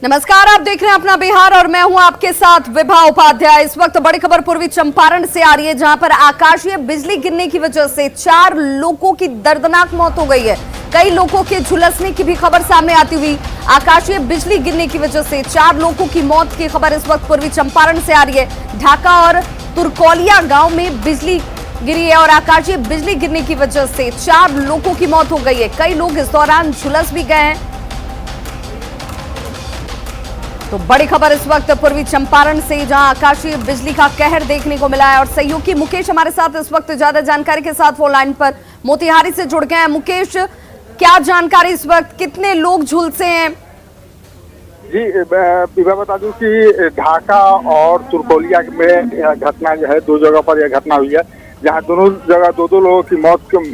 नमस्कार, आप देख रहे हैं अपना बिहार और मैं हूं आपके साथ विभा उपाध्याय। इस वक्त बड़ी खबर पूर्वी चंपारण से आ रही है, जहां पर आकाशीय बिजली गिरने की वजह से 4 लोगों की दर्दनाक मौत हो गई है। कई लोगों के झुलसने की भी खबर सामने आती हुई आकाशीय बिजली गिरने की वजह से 4 लोगों की मौत की खबर इस वक्त पूर्वी चंपारण से आ रही है। ढाका और तुरकौलिया गांव में बिजली गिरी है और आकाशीय बिजली गिरने की वजह से 4 लोगों की मौत हो गई है। कई लोग इस दौरान झुलस भी गए हैं। तो बड़ी खबर इस वक्त पूर्वी चंपारण से, जहां आकाशीय बिजली का कहर देखने को मिला है और सहयोगी मुकेश हमारे साथ इस वक्त ज्यादा जानकारी के साथ वो लाइन पर मोतिहारी से जुड़ गए हैं। मुकेश, क्या जानकारी इस वक्त, कितने लोग झुलसे हैं? जी, मैं बता दूं कि ढाका और तुरकौलिया में घटना जो है, 2 जगह पर यह घटना हुई है, जहां दोनों जगह 2 लोगों की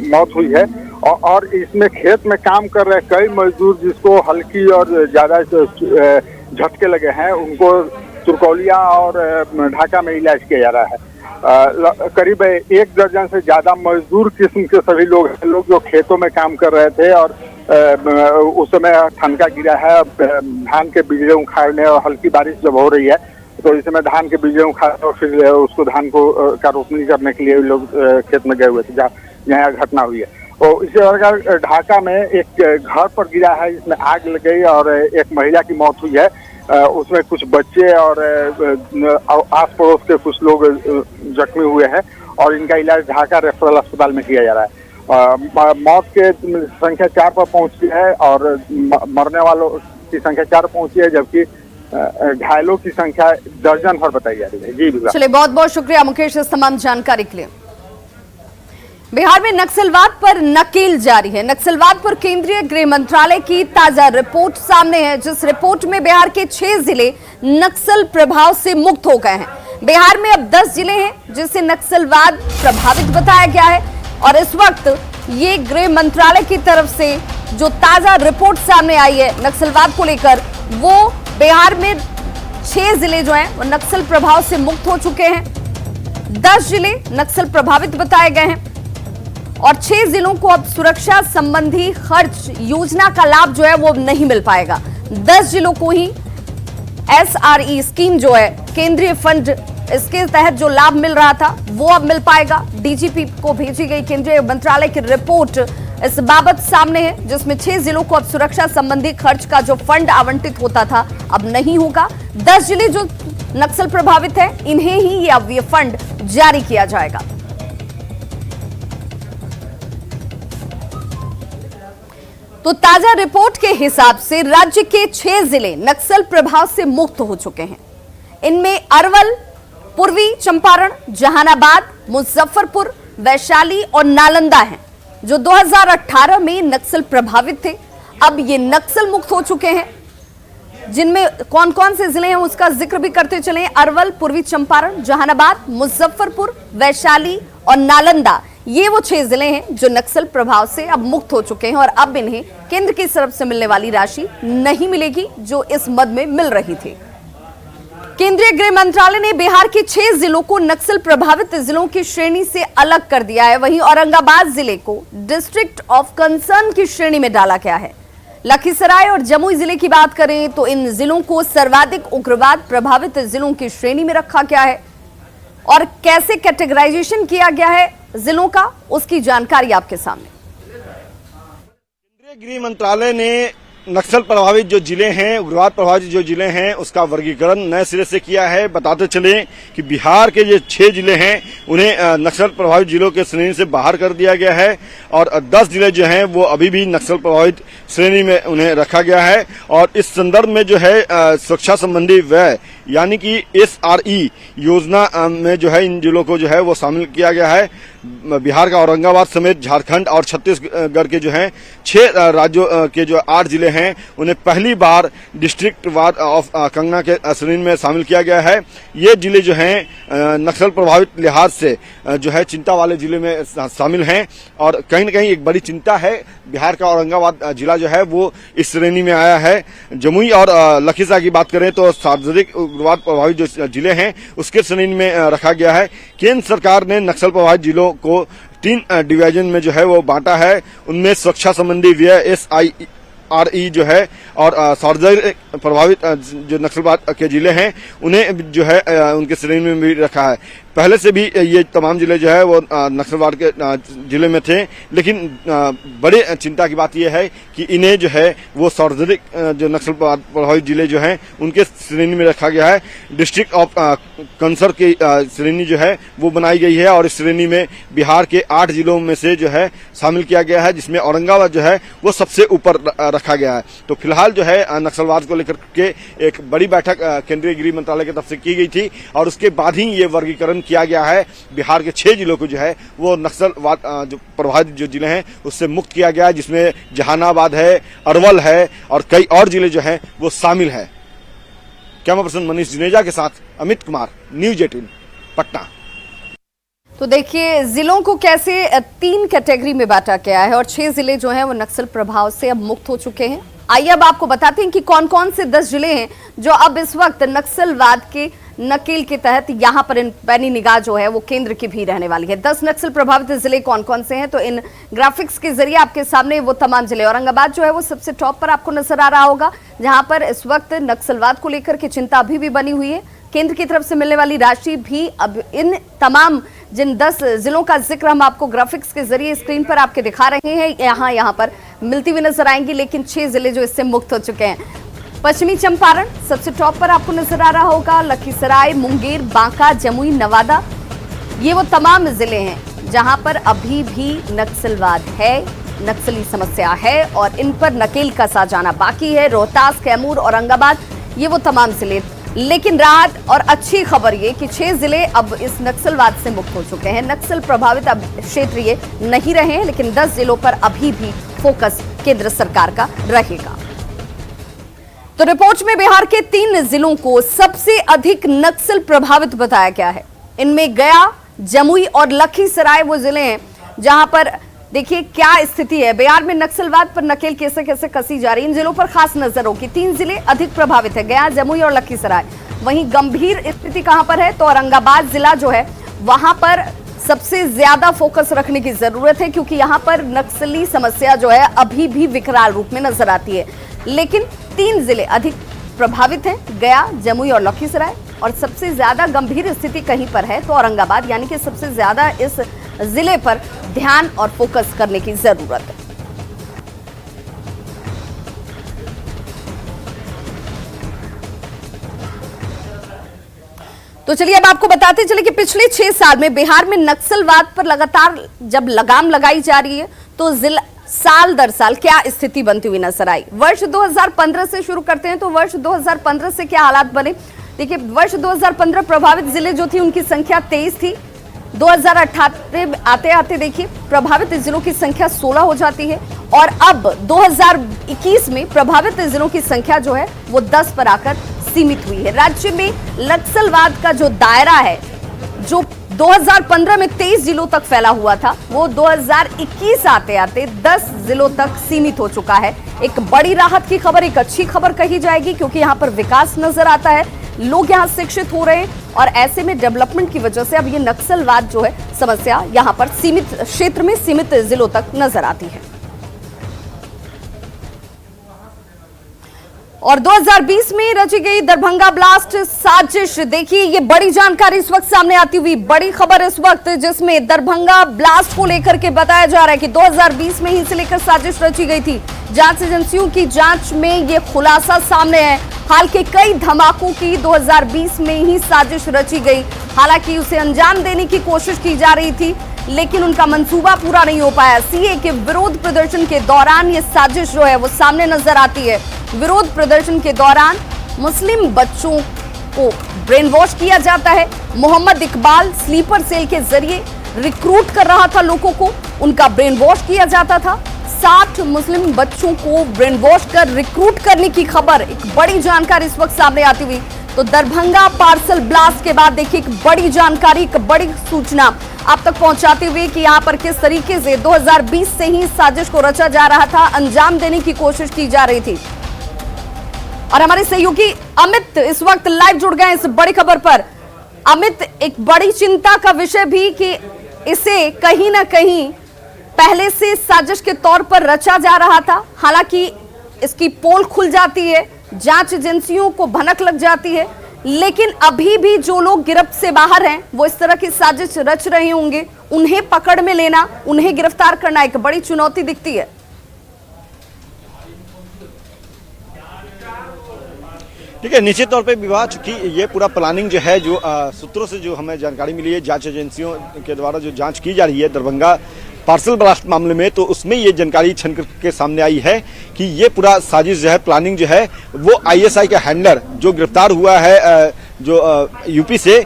मौत हुई है। और इसमें खेत में काम कर रहे कई मजदूर जिसको हल्की और ज्यादा झटके लगे हैं, उनको तुरकौलिया और ढाका में इलाज किया जा रहा है। करीब 1 दर्जन से ज्यादा मजदूर किस्म के सभी लोग जो खेतों में काम कर रहे थे और उस समय ठनका गिरा है। धान के बीजे उखाड़ने और हल्की बारिश जब हो रही है तो इस समय धान के बीजे उखाड़ने और फिर उसको धान को का रोपनी करने के लिए लोग खेत में गए हुए थे, जहाँ घटना हुई है। और इसी प्रकार ढाका में एक घर पर गिरा है, जिसमें आग लग गई और एक महिला की मौत हुई है। उसमें कुछ बच्चे और आस पड़ोस के कुछ लोग जख्मी हुए हैं और इनका इलाज ढाका रेफरल अस्पताल में किया जा रहा है। मौत के संख्या 4 पर पहुंची है और मरने वालों की संख्या 4 पहुंची है, जबकि घायलों की संख्या दर्जन भर बताई जा रही है। जी चलिए, बहुत बहुत शुक्रिया मुकेश इस तमाम जानकारी के लिए। बिहार में नक्सलवाद पर नकेल जारी है। नक्सलवाद पर केंद्रीय गृह मंत्रालय की ताजा रिपोर्ट सामने है, जिस रिपोर्ट में बिहार के 6 जिले नक्सल प्रभाव से मुक्त हो गए हैं। बिहार में अब 10 जिले हैं जिसे नक्सलवाद प्रभावित बताया गया है और इस वक्त ये गृह मंत्रालय की तरफ से जो ताजा रिपोर्ट सामने आई है नक्सलवाद को लेकर, वो बिहार में 6 जिले जो हैं वो नक्सल प्रभाव से मुक्त हो चुके हैं। 10 जिले नक्सल प्रभावित बताए गए हैं और 6 जिलों को अब सुरक्षा संबंधी खर्च योजना का लाभ जो है वो नहीं मिल पाएगा। 10 जिलों को ही SRE स्कीम जो है, केंद्रीय फंड, इसके तहत जो लाभ मिल रहा था वो अब मिल पाएगा। DGP को भेजी गई केंद्रीय मंत्रालय की रिपोर्ट इस बाबत सामने है, जिसमें 6 जिलों को अब सुरक्षा संबंधी खर्च का जो फंड आवंटित होता था अब नहीं होगा। 10 जिले जो नक्सल प्रभावित है, इन्हें ही अब ये फंड जारी किया जाएगा। तो ताजा रिपोर्ट के हिसाब से राज्य के 6 जिले नक्सल प्रभाव से मुक्त हो चुके हैं। इनमें अरवल, पूर्वी चंपारण, जहानाबाद, मुजफ्फरपुर, वैशाली और नालंदा हैं, जो 2018 में नक्सल प्रभावित थे। अब ये नक्सल मुक्त हो चुके हैं। जिनमें कौन कौन से जिले हैं उसका जिक्र भी करते चले। अरवल, पूर्वी चंपारण, जहानाबाद, मुजफ्फरपुर, वैशाली और नालंदा, ये वो 6 जिले हैं जो नक्सल प्रभाव से अब मुक्त हो चुके हैं और अब इन्हें केंद्र की तरफ से मिलने वाली राशि नहीं मिलेगी जो इस मद में मिल रही थी। केंद्रीय गृह मंत्रालय ने बिहार के 6 जिलों को नक्सल प्रभावित जिलों की श्रेणी से अलग कर दिया है। वहीं औरंगाबाद जिले को डिस्ट्रिक्ट ऑफ कंसर्न की श्रेणी में डाला गया है। लखीसराय और जमुई जिले की बात करें तो इन जिलों को सर्वाधिक उग्रवाद प्रभावित जिलों की श्रेणी में रखा गया है और कैसे कैटेगराइजेशन किया गया है जिलों का, उसकी जानकारी आपके सामने। केंद्रीय गृह मंत्रालय ने नक्सल प्रभावित जो जिले हैं, उग्रवाद प्रभावित जो जिले हैं, उसका वर्गीकरण नए सिरे से किया है। बताते चले कि बिहार के जो 6 जिले हैं उन्हें नक्सल प्रभावित जिलों के श्रेणी से बाहर कर दिया गया है और 10 जिले जो हैं वो अभी भी नक्सल प्रभावित श्रेणी में उन्हें रखा गया है। और इस संदर्भ में जो है सुरक्षा संबंधी व्यय यानी कि SRE योजना में जो है इन जिलों को जो है वो शामिल किया गया है। बिहार का औरंगाबाद समेत झारखंड और छत्तीसगढ़ के जो हैं 6 राज्यों के जो 8 जिले हैं उन्हें पहली बार डिस्ट्रिक्ट वार ऑफ कंगना के श्रेणी में शामिल किया गया है। ये जिले जो हैं नक्सल प्रभावित लिहाज से जो है चिंता वाले जिले में शामिल हैं और कहीं न कहीं एक बड़ी चिंता है। बिहार का औरंगाबाद जिला जो है वो इस श्रेणी में आया है। जमुई और लखीसराय की बात करें तो सार्वजनिक उग्रवाद प्रभावित जो जिले हैं उसके श्रेणी में रखा गया है। केंद्र सरकार ने नक्सल प्रभावित जिलों को 3 डिवीजन में जो है वो बांटा है। उनमें सुरक्षा संबंधी व्यय RE जो है और सार्वजनिक प्रभावित जो नक्सलवाद के जिले हैं उन्हें जो है उनके श्रेणी में भी रखा है। पहले से भी ये तमाम जिले जो है वो नक्सलवाद के जिले में थे, लेकिन बड़े चिंता की बात यह है कि इन्हें जो है वो सार्वजनिक जो नक्सलवाद प्रभावित जिले जो हैं उनके श्रेणी में रखा गया है। डिस्ट्रिक्ट ऑफ कंसर्न की श्रेणी जो है वो बनाई गई है और इस श्रेणी में बिहार के 8 जिलों में से जो है शामिल किया गया है, जिसमें औरंगाबाद जो है वो सबसे ऊपर रखा गया है। तो फिलहाल जो है नक्सलवाद को लेकर के एक बड़ी बैठक केंद्रीय गृह मंत्रालय की तरफ से की गई थी और उसके बाद ही ये वर्गीकरण किया गया है। बिहार के 6 जिलों को जो है वो नक्सलवाद जो प्रभावित जो जिले हैं उससे मुक्त किया गया है, जिसमें जहानाबाद है, अरवल है और कई और जिले जो हैं वो शामिल है। कैमरा पर्सन मनीष जुनेजा के साथ अमित कुमार, न्यूज़ 18 पटना। तो देखिए जिलों को कैसे 3 कैटेगरी में बांटा गया है और 6 जिले जो हैं वो नक्सल प्रभाव से अब मुक्त हो चुके हैं। आइए अब आपको बताते हैं कि कौन कौन से 10 जिले हैं जो अब इस वक्त नक्सलवाद के नकेल के तहत यहां पर इन पैनी निगाह जो है वो केंद्र की भी रहने वाली है। 10 नक्सल प्रभावित जिले कौन कौन से हैं, तो इन ग्राफिक्स के जरिए आपके सामने वो तमाम जिले। औरंगाबाद जो है वो सबसे टॉप पर आपको नजर आ रहा होगा, जहां पर इस वक्त नक्सलवाद को लेकर के चिंता अभी भी बनी हुई है। केंद्र की तरफ से मिलने वाली राशि भी अब इन तमाम जिन 10 जिलों का जिक्र हम आपको ग्राफिक्स के जरिए स्क्रीन पर आपके दिखा रहे हैं यहाँ पर मिलती हुई नजर आएंगी, लेकिन 6 जिले जो इससे मुक्त हो चुके हैं। पश्चिमी चंपारण सबसे टॉप पर आपको नजर आ रहा होगा, लखीसराय, मुंगेर, बांका, जमुई, नवादा, ये वो तमाम जिले हैं जहां पर अभी भी नक्सलवाद है, नक्सली समस्या है और इन पर नकेल कसा जाना बाकी है। रोहतास, कैमूर, औरंगाबाद, ये वो तमाम जिले। लेकिन राहत और अच्छी खबर ये कि 6 जिले अब इस नक्सलवाद से मुक्त हो चुके हैं। नक्सल प्रभावित अब क्षेत्र ये नहीं रहे हैं, लेकिन 10 जिलों पर अभी भी फोकस केंद्र सरकार का रहेगा। तो रिपोर्ट में बिहार के 3 जिलों को सबसे अधिक नक्सल प्रभावित बताया गया है। इनमें गया, जमुई और लखीसराय वो जिले हैं जहां पर देखिए क्या स्थिति है। बिहार में नक्सलवाद पर नकेल कैसे कैसे कसी जा रही है, इन जिलों पर खास नजर होगी। 3 जिले अधिक प्रभावित है, गया, जमुई और लखीसराय। वहीं गंभीर स्थिति कहां पर है, तो औरंगाबाद जिला जो है वहां पर सबसे ज्यादा फोकस रखने की जरूरत है, क्योंकि यहां पर नक्सली समस्या जो है अभी भी विकराल रूप में नजर आती है। लेकिन 3 जिले अधिक प्रभावित हैं, गया, जमुई और लखीसराय। और सबसे ज्यादा गंभीर स्थिति कहीं पर है तो औरंगाबाद, यानी कि सबसे ज्यादा इस जिले पर ध्यान और फोकस करने की जरूरत है। तो चलिए अब आपको बताते चले कि पिछले 6 साल में बिहार में नक्सलवाद पर लगातार जब लगाम लगाई जा रही है तो जिला साल दर साल क्या स्थिति बनती हुई नजर आई। वर्ष 2015 से शुरू करते हैं तो वर्ष 2015 से क्या हालात बने। देखिए वर्ष 2015 प्रभावित जिले जो थी उनकी संख्या 23 थी। 2018 आते आते देखिए प्रभावित जिलों की संख्या 16 हो जाती है और अब 2021 में प्रभावित जिलों की संख्या जो है वो 10 पर आकर सीमित हुई है। राज्य में नक्सलवाद का जो दायरा है जो 2015 में 23 जिलों तक फैला हुआ था वो 2021 आते आते 10 जिलों तक सीमित हो चुका है। एक बड़ी राहत की खबर, एक अच्छी खबर कही जाएगी, क्योंकि यहाँ पर विकास नजर आता है, लोग यहाँ शिक्षित हो रहे हैं और ऐसे में डेवलपमेंट की वजह से अब ये नक्सलवाद जो है समस्या यहाँ पर सीमित क्षेत्र में सीमित जिलों तक नजर आती है। और 2020 में रची गई दरभंगा ब्लास्ट साजिश, देखिए ये बड़ी जानकारी इस वक्त सामने आती हुई, बड़ी खबर इस वक्त जिसमें दरभंगा ब्लास्ट को लेकर के बताया जा रहा है कि 2020 में ही इसे लेकर साजिश रची गई थी। जांच एजेंसियों की जांच में ये खुलासा सामने है। हाल के कई धमाकों की 2020 में ही साजिश रची गई, हालांकि उसे अंजाम देने की कोशिश की जा रही थी लेकिन उनका मंसूबा पूरा नहीं हो पाया। सीए के विरोध प्रदर्शन के दौरान ये साजिश जो है वो सामने नजर आती है। विरोध प्रदर्शन के दौरान मुस्लिम बच्चों को ब्रेन वॉश किया जाता है। मोहम्मद इकबाल स्लीपर सेल के जरिए रिक्रूट कर रहा था लोगों को, उनका ब्रेन वॉश किया जाता था। 60 मुस्लिम बच्चों को ब्रेन वॉश कर रिक्रूट करने की खबर, एक बड़ी जानकारी इस वक्त सामने आती हुई। तो दरभंगा पार्सल ब्लास्ट के बाद देखिए एक बड़ी जानकारी, एक बड़ी सूचना आप तक पहुंचाते हुए कि यहां पर किस तरीके से 2020 से ही साजिश को रचा जा रहा था, अंजाम देने की कोशिश की जा रही थी। और हमारे सहयोगी अमित इस वक्त लाइव जुड़ गए इस बड़ी खबर पर। अमित, एक बड़ी चिंता का विषय भी कि इसे कहीं ना कहीं पहले से साजिश के तौर पर रचा जा रहा था, हालांकि इसकी पोल खुल जाती है, जांच एजेंसियों को भनक लग जाती है, लेकिन अभी भी जो लोग गिरफ्त से बाहर हैं वो इस तरह की साजिश रच रहे होंगे, उन्हें पकड़ में लेना, उन्हें गिरफ्तार करना एक बड़ी चुनौती दिखती है। ठीक है, निश्चित तौर पे विवाह, चूंकि ये पूरा प्लानिंग जो है, जो सूत्रों से जो हमें जानकारी मिली है, जांच एजेंसियों के द्वारा जो जांच की जा रही है दरभंगा पार्सल ब्लास्ट मामले में, तो उसमें ये जानकारी छन के सामने आई है कि ये पूरा साजिश जो है, प्लानिंग जो है, वो आईएसआई का हैंडलर जो गिरफ्तार हुआ है जो यूपी से,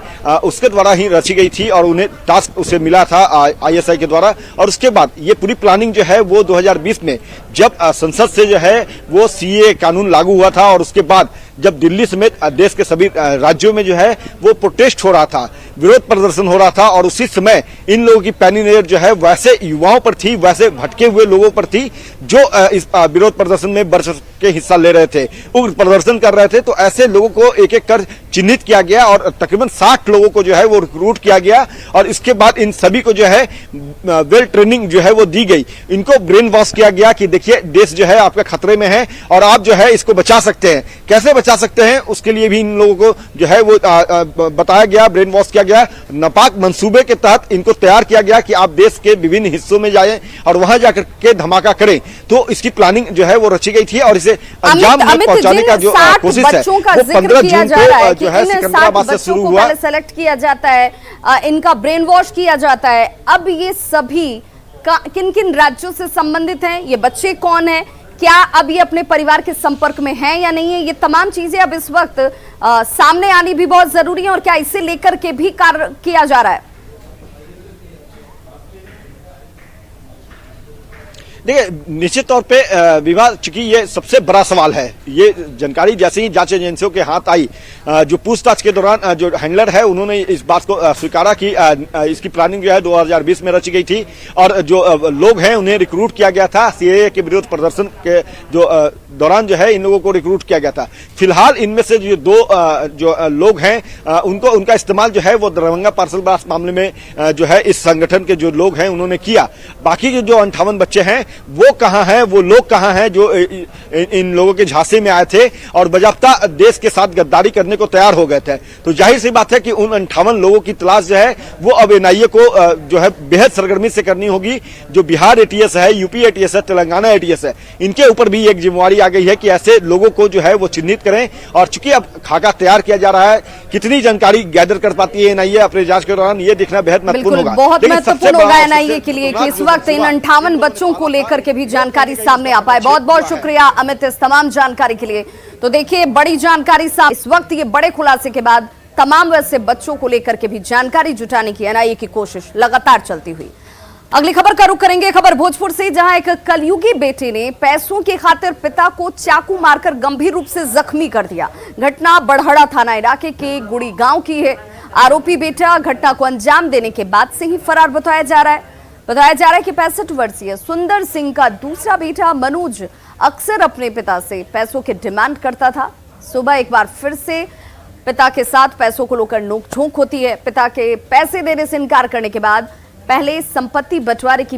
उसके द्वारा ही रची गई थी और उन्हें टास्क उसे मिला था आईएसआई के द्वारा। और उसके बाद ये पूरी प्लानिंग जो है वो 2020 में जब संसद से जो है वो सीए कानून लागू हुआ था और उसके बाद जब दिल्ली समेत देश के सभी राज्यों में जो है वो प्रोटेस्ट हो रहा था, विरोध प्रदर्शन हो रहा था, और उसी समय इन लोगों की पैनी नजर जो है वैसे युवाओं पर थी, वैसे भटके हुए लोगों पर थी जो इस विरोध प्रदर्शन में बढ़ के हिस्सा ले रहे थे, उग्र प्रदर्शन कर रहे थे। तो ऐसे लोगों को एक एक कर चिन्हित किया गया और तकरीबन 60 लोगों को जो है वो रिक्रूट किया गया और इसके बाद इन सभी को जो है वेल ट्रेनिंग जो है वो दी गई। इनको ब्रेन वॉश किया गया कि देखिए देश जो है आपका खतरे में है और आप जो है इसको बचा सकते हैं। कैसे बचा सकते हैं उसके लिए भी इन लोगों को जो है वो बताया गया, ब्रेन वॉश किया गया। नापाक मंसूबे के तहत इनको तैयार किया गया कि आप देश के विभिन्न हिस्सों में जाएं और वहां जाकर के धमाका करें। तो इसकी प्लानिंग जो है वो रची गई थी और इसे अंजाम में पहुंचाने का जो कोशिश है वो 15 जून को जो है सिकंदराबाद से शुरू हुआ। पहले सेलेक्ट किया जाता है, इनका ब्रेन वॉश किया जाता है। अब ये सभी किन किन राज्यों से संबंधित हैं, ये बच्चे कौन हैं, क्या अब ये अपने परिवार के संपर्क में हैं या नहीं है, ये तमाम चीजें अब इस वक्त सामने आनी भी बहुत जरूरी है और क्या इसे लेकर के भी कार्य किया जा रहा है। देखिए, निश्चित तौर पे विवाद, चूंकि ये सबसे बड़ा सवाल है, ये जानकारी जैसे ही जांच एजेंसियों के हाथ आई, जो पूछताछ के दौरान जो हैंडलर है उन्होंने इस बात को स्वीकारा कि इसकी प्लानिंग जो है 2020 में रची गई थी और जो लोग हैं उन्हें रिक्रूट किया गया था। सीएए के विरोध प्रदर्शन के जो दौरान जो है इन लोगों को रिक्रूट किया गया था। फिलहाल इनमें से जो दो जो लोग हैं उनको उनका इस्तेमाल जो है वो दरभंगा पार्सल ब्लास्ट मामले में जो है इस संगठन के जो लोग हैं उन्होंने किया। बाकी के जो 58 बच्चे हैं वो कहां हैं, वो लोग कहां हैं जो इन लोगों के झांसे में आए थे और बजाबता देश के साथ गद्दारी करने को तैयार हो गए थे। तो जाहिर सी बात है कि उन 58 लोगों की तलाश जो है वो अब एनआईए को जो है बेहद सरगर्मी से करनी होगी। जो बिहार एटीएस है, यूपी एटीएस है, तेलंगाना एटीएस है, इनके ऊपर भी एक जिम्मेवारी आ गई है कि ऐसे लोगों को जो है वो चिन्हित करें। और चूंकि अब खाका तैयार किया जा रहा है, कितनी जानकारी गैदर कर पाती है एनआईए अपने जांच के दौरान, ये देखना बेहद महत्वपूर्ण होगा। बहुत महत्वपूर्ण होगा एनआईए के लिए कि इस वक्त इन 58 बच्चों को लेकर के भी जानकारी सामने आ पाए। बहुत बहुत शुक्रिया अमित इस तमाम जानकारी के लिए। तो देखिए, बड़ी जानकारी सामने इस वक्त, ये बड़े खुलासे के बाद तमाम वैसे बच्चों को लेकर के भी जानकारी जुटाने की एनआईए की कोशिश लगातार चलती हुई। अगली खबर का रुख करेंगे, खबर भोजपुर से, जहां एक कलयुगी बेटे ने पैसों की खातिर पिता को चाकू मारकर गंभीर रूप से जख्मी कर दिया। घटना बड़हड़ा थाना इलाके के गुड़ी गांव की है। आरोपी बेटा घटना को अंजाम देने के बाद से ही फरार बताया जा रहा है कि 65 वर्षीय सुंदर सिंह का दूसरा बेटा मनोज अक्सर अपने पिता से पैसों की डिमांड करता था। सुबह एक बार फिर से पिता के साथ पैसों को लेकर नोकझोंक होती है। पिता के पैसे देने से इनकार करने के बाद पहले संपत्ति बंटवारे की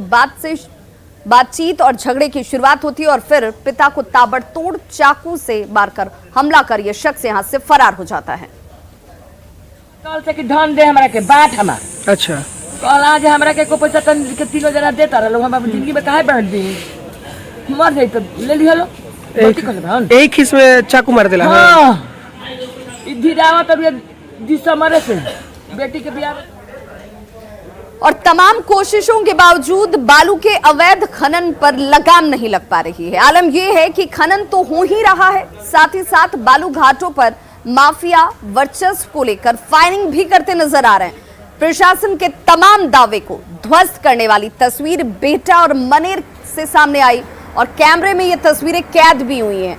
बातचीत और झगड़े की शुरुआत होती है और फिर पिता को ताबड़तोड़ चाकू से मारकर हमला कर यह शख्स यहां से फरार हो जाता है। कल से कि धन दे हमरा के बाट हमार। अच्छा, कल आज हमरा के को पैसा तन के 3 जना देता रहलो, हम अपनी जिंदगी में काहे बांट दी, मर जाई तो ले ली हलो। एक हिस्से में चाकू मार देला। हां, इधर आवा तब ये दिसंबर से बेटी के बियाह। और तमाम कोशिशों के बावजूद बालू के अवैध खनन पर लगाम नहीं लग पा रही है। आलम यह है कि खनन तो हो ही रहा है, साथ ही साथ बालू घाटों पर माफिया वर्चस्व को लेकर फायरिंग भी करते नजर आ रहे हैं। प्रशासन के तमाम दावे को ध्वस्त करने वाली तस्वीर बेटा और मनेर से सामने आई और कैमरे में ये तस्वीरें कैद भी हुई हैं।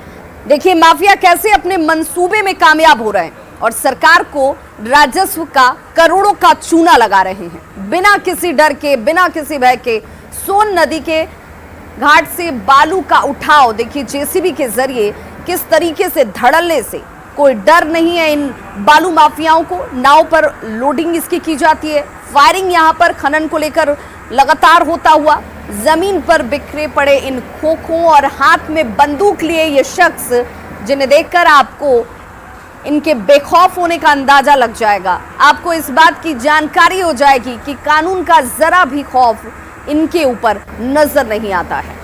देखिए माफिया कैसे अपने मंसूबे में कामयाब हो रहे हैं और सरकार को राजस्व का करोड़ों का चूना लगा रहे हैं। बिना किसी डर के, बिना किसी भय के सोन नदी के घाट से बालू का उठाव देखिए जेसीबी के जरिए किस तरीके से धड़ल्ले से, कोई डर नहीं है इन बालू माफियाओं को। नाव पर लोडिंग इसकी की जाती है, फायरिंग यहां पर खनन को लेकर लगातार होता हुआ जमीन पर बिखरे पड़े इन खोखों और हाथ में बंदूक लिए ये शख्स, जिन्हें देखकर आपको इनके बेखौफ होने का अंदाजा लग जाएगा। आपको इस बात की जानकारी हो जाएगी कि कानून का जरा भी खौफ इनके ऊपर नजर नहीं आता है।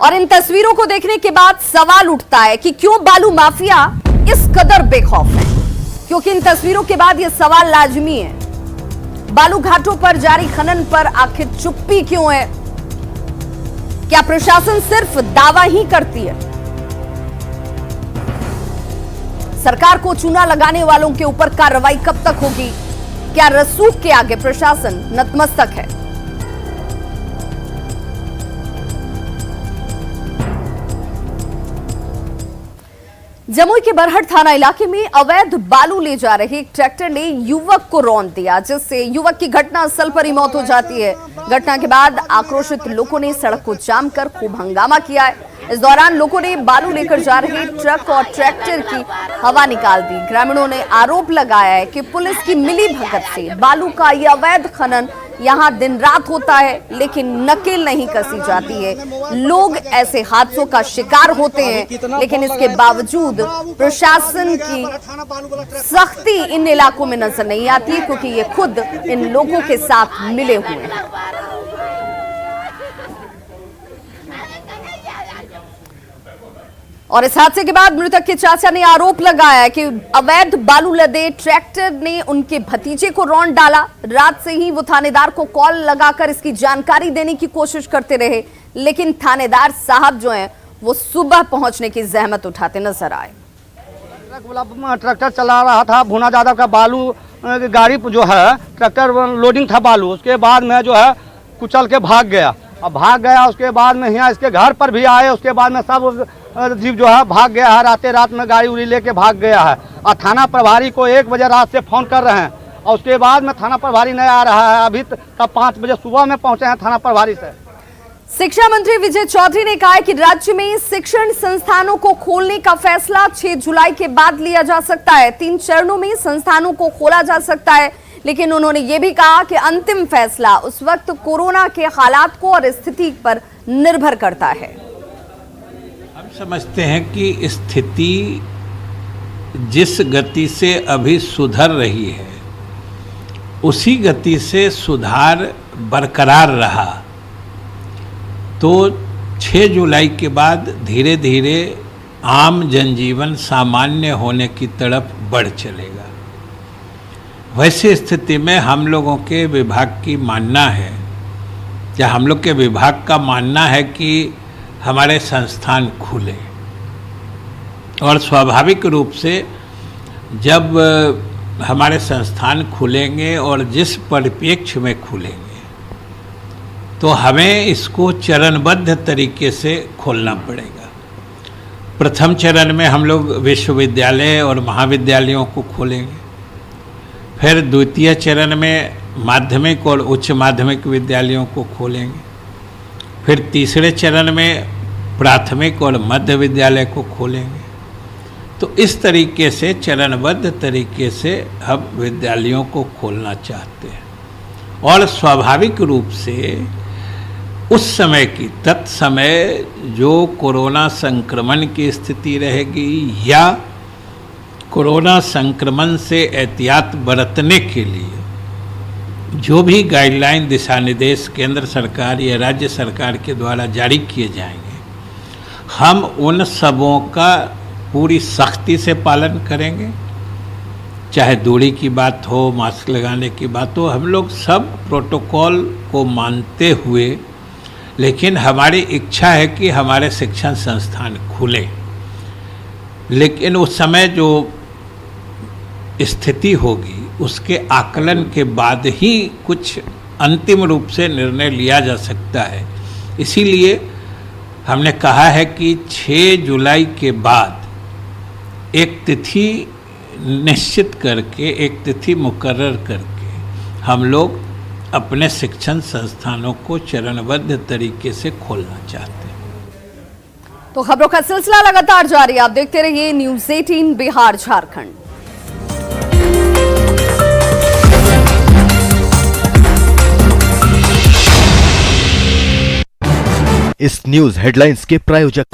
और इन तस्वीरों को देखने के बाद सवाल उठता है कि क्यों बालू माफिया इस कदर बेखौफ है, क्योंकि इन तस्वीरों के बाद यह सवाल लाजमी है, बालू घाटों पर जारी खनन पर आखिर चुप्पी क्यों है? क्या प्रशासन सिर्फ दावा ही करती है? सरकार को चूना लगाने वालों के ऊपर कार्रवाई कब तक होगी? क्या रसूख के आगे प्रशासन नतमस्तक है? जमुई के बरहट थाना इलाके में अवैध बालू ले जा रहे एक ट्रैक्टर ने युवक को रौंद दिया, जिससे युवक की घटनास्थल पर ही मौत हो जाती है। घटना के बाद आक्रोशित लोगों ने सड़क को जाम कर खूब हंगामा किया है। इस दौरान लोगों ने बालू लेकर जा रहे ट्रक और ट्रैक्टर की हवा निकाल दी। ग्रामीणों ने आरोप लगाया है कि पुलिस की मिलीभगत से बालू का यह अवैध खनन यहां दिन रात होता है, लेकिन नकेल नहीं कसी जाती है। लोग ऐसे हादसों का शिकार होते हैं, लेकिन इसके बावजूद प्रशासन की सख्ती इन इलाकों में नजर नहीं आती, क्योंकि ये खुद इन लोगों के साथ मिले हुए हैं। और इस हादसे के बाद मृतक के चाचा ने आरोप लगाया कि अवैध बालू लदे ट्रैक्टर ने उनके भतीजे को रौंद डाला। रात से ही वो थानेदार को कॉल लगाकर इसकी जानकारी देने की कोशिश करते रहे, लेकिन थानेदार साहब जो हैं वो सुबह पहुंचने की जहमत उठाते नजर आए। ट्रैक्टर चला रहा था, भुना जादव का बालू गाड़ी जो है ट्रैक्टर लोडिंग था बालू, उसके बाद में जो है कुचल के भाग गया। अब भाग गया उसके बाद में यहाँ इसके घर पर भी आए, उसके बाद में सब जीव जो है भाग गया है। रात में गाड़ी उड़ी लेके भाग गया है और थाना प्रभारी को 1 बजे रात से फोन कर रहे हैं और उसके बाद में थाना प्रभारी नहीं आ रहा है। अभी तब 5 बजे सुबह में पहुंचे हैं थाना प्रभारी से। शिक्षा मंत्री विजय चौधरी ने कहा है कि राज्य में शिक्षण संस्थानों को खोलने का फैसला 6 जुलाई के बाद लिया जा सकता है। 3 चरणों में संस्थानों को खोला जा सकता है, लेकिन उन्होंने ये भी कहा कि अंतिम फैसला उस वक्त कोरोना के हालात को और स्थिति पर निर्भर करता है। हम समझते हैं कि स्थिति जिस गति से अभी सुधर रही है उसी गति से सुधार बरकरार रहा तो 6 जुलाई के बाद धीरे धीरे आम जनजीवन सामान्य होने की तरफ बढ़ चलेगा। वैसी स्थिति में हम लोगों के विभाग की मानना है, या हम लोग के विभाग का मानना है कि हमारे संस्थान खुले, और स्वाभाविक रूप से जब हमारे संस्थान खुलेंगे और जिस परिप्रेक्ष्य में खुलेंगे तो हमें इसको चरणबद्ध तरीके से खोलना पड़ेगा। प्रथम चरण में हम लोग विश्वविद्यालय और महाविद्यालयों को खोलेंगे, फिर द्वितीय चरण में माध्यमिक और उच्च माध्यमिक विद्यालयों को खोलेंगे, फिर तीसरे चरण में प्राथमिक और मध्य विद्यालय को खोलेंगे। तो इस तरीके से चरणबद्ध तरीके से हम विद्यालयों को खोलना चाहते हैं, और स्वाभाविक रूप से उस समय की तत्समय जो कोरोना संक्रमण की स्थिति रहेगी या कोरोना संक्रमण से एहतियात बरतने के लिए जो भी गाइडलाइन दिशा निर्देश केंद्र सरकार या राज्य सरकार के द्वारा जारी किए जाएंगे, हम उन सबों का पूरी सख्ती से पालन करेंगे। चाहे दूरी की बात हो, मास्क लगाने की बात हो, हम लोग सब प्रोटोकॉल को मानते हुए, लेकिन हमारी इच्छा है कि हमारे शिक्षण संस्थान खुले। लेकिन उस समय जो स्थिति होगी उसके आकलन के बाद ही कुछ अंतिम रूप से निर्णय लिया जा सकता है। इसीलिए हमने कहा है कि 6 जुलाई के बाद एक तिथि निश्चित करके, एक तिथि मुकर्रर करके हम लोग अपने शिक्षण संस्थानों को चरणबद्ध तरीके से खोलना चाहते हैं। तो खबरों का सिलसिला लगातार जारी, आप देखते रहिए न्यूज़ 18 बिहार झारखंड। इस न्यूज हेडलाइंस के प्रायोजक